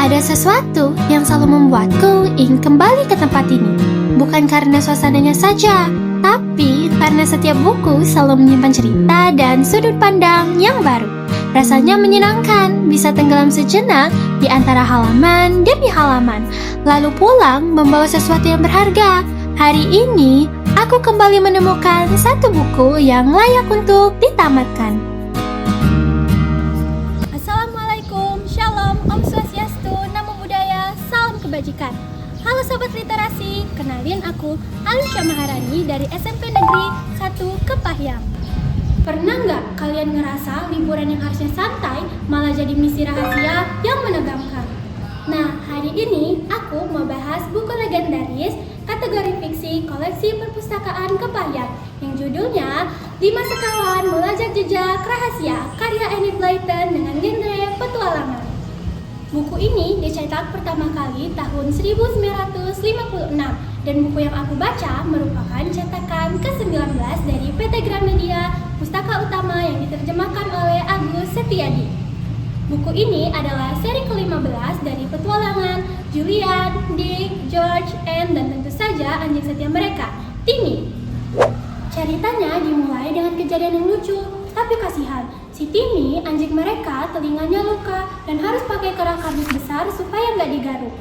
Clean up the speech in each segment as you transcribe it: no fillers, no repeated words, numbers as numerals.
Ada sesuatu yang selalu membuatku ingin kembali ke tempat ini. Bukan karena suasananya saja, tapi karena setiap buku selalu menyimpan cerita dan sudut pandang yang baru. Rasanya menyenangkan bisa tenggelam sejenak di antara halaman demi halaman, lalu pulang membawa sesuatu yang berharga. Hari ini, aku kembali menemukan satu buku yang layak untuk ditamatkan. Assalamualaikum, Shalom, Om Swastiastu, Namo Buddhaya, Salam Kebajikan. Halo Sobat Literasi, kenalin aku Alicia Maharani dari SMP Negeri 1 Kepahyang. Pernah nggak kalian ngerasa liburan yang harusnya santai malah jadi misi rahasia yang menegangkan? Nah, hari ini aku mau bahas buku legendaris kategori fiksi koleksi perpustakaan Kepahyang yang judulnya 5 Sekawan Melajak Jejak Rahasia karya Enid Blyton dengan genre petualangan. Buku ini dicetak pertama kali tahun 1956 dan buku yang aku baca merupakan cetakan ke-19 dari PT Gramedia Pustaka Utama yang diterjemahkan oleh Agus Setiadi. Buku ini adalah seri ke-15 dari petualangan Julian, Dick, George, Anne, dan tentu saja anjing setia mereka, Timmy. Ceritanya dimulai dengan kejadian yang lucu, tapi kasihan. Si Timmy, anjing mereka, telinganya luka dan harus pakai kerah kardus besar supaya nggak digaruk.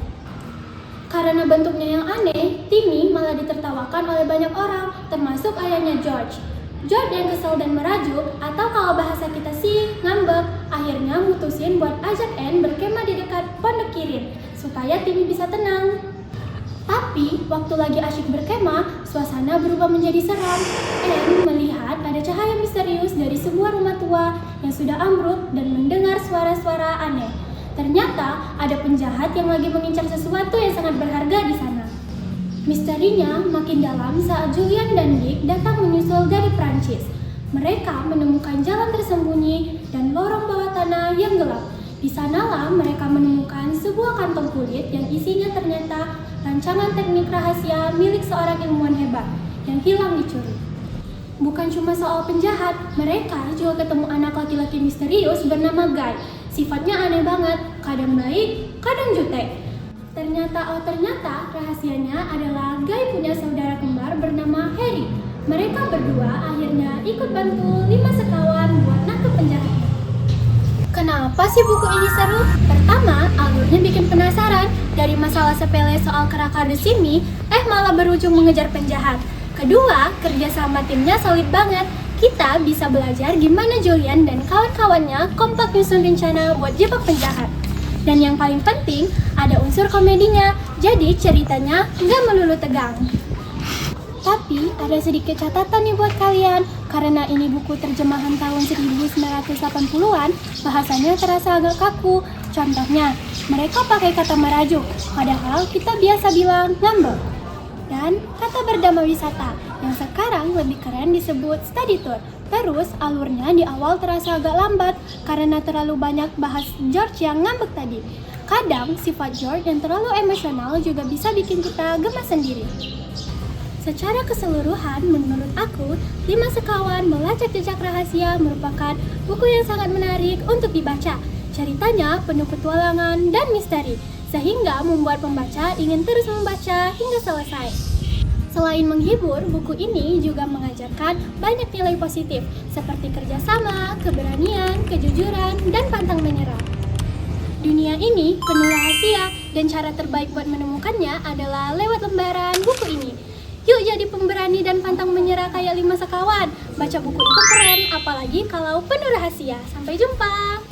Karena bentuknya yang aneh, Timmy malah ditertawakan oleh banyak orang, termasuk ayahnya George. George yang kesel dan merajuk, atau kalau bahasa kita sih ngambek, akhirnya mutusin buat ajak Anne berkemah di dekat pondok Kirin, supaya Timmy bisa tenang. Tapi, waktu lagi asyik berkemah, suasana berubah menjadi seram. Anne melihat ada cahaya misterius dari sebuah rumah tua yang sudah ambruk dan mendengar suara-suara aneh. Ternyata ada penjahat yang lagi mengincar sesuatu yang sangat berharga di sana. Misterinya makin dalam saat Julian dan Dick datang menyusul dari Prancis. Mereka menemukan jalan tersembunyi dan lorong bawah tanah yang gelap. Di sanalah mereka menemukan sebuah kantong kulit yang isinya ternyata rancangan teknik rahasia milik seorang ilmuwan hebat yang hilang dicuri. Bukan cuma soal penjahat, mereka juga ketemu anak laki-laki misterius bernama Guy. Sifatnya aneh banget, kadang baik, kadang jutek. Ternyata rahasianya adalah Guy punya saudara kembar bernama Harry. Mereka berdua akhirnya ikut bantu 5 sekawan buat nangkep penjahatnya. Kenapa sih buku ini seru? Pertama, alurnya bikin penasaran. Dari masalah sepele soal kerah kardus ini, malah berujung mengejar penjahat. Kedua, kerja sama timnya solid banget. Kita bisa belajar gimana Julian dan kawan-kawannya kompak nyusun rencana buat jebak penjahat. Dan yang paling penting, ada unsur komedinya, jadi ceritanya nggak melulu tegang. Tapi ada sedikit catatan nih buat kalian, karena ini buku terjemahan tahun 1980-an, bahasanya terasa agak kaku. Contohnya, mereka pakai kata merajuk, padahal kita biasa bilang ngambek. Dan kata berdamai wisata, yang sekarang lebih keren disebut study tour. Terus alurnya di awal terasa agak lambat, karena terlalu banyak bahas George yang ngambek tadi. Kadang sifat George yang terlalu emosional juga bisa bikin kita gemas sendiri. Secara keseluruhan, menurut aku, 5 Sekawan Melacak Jejak Rahasia merupakan buku yang sangat menarik untuk dibaca. Ceritanya penuh petualangan dan misteri, sehingga membuat pembaca ingin terus membaca hingga selesai. Selain menghibur, buku ini juga mengajarkan banyak nilai positif, seperti kerjasama, keberanian, kejujuran, dan pantang menyerah. Dunia ini penuh rahasia, dan cara terbaik buat menemukannya adalah lewat lembaran buku ini. Yuk jadi pemberani dan pantang menyerah kayak 5 Sekawan. Baca buku itu keren, apalagi kalau penuh rahasia. Sampai jumpa!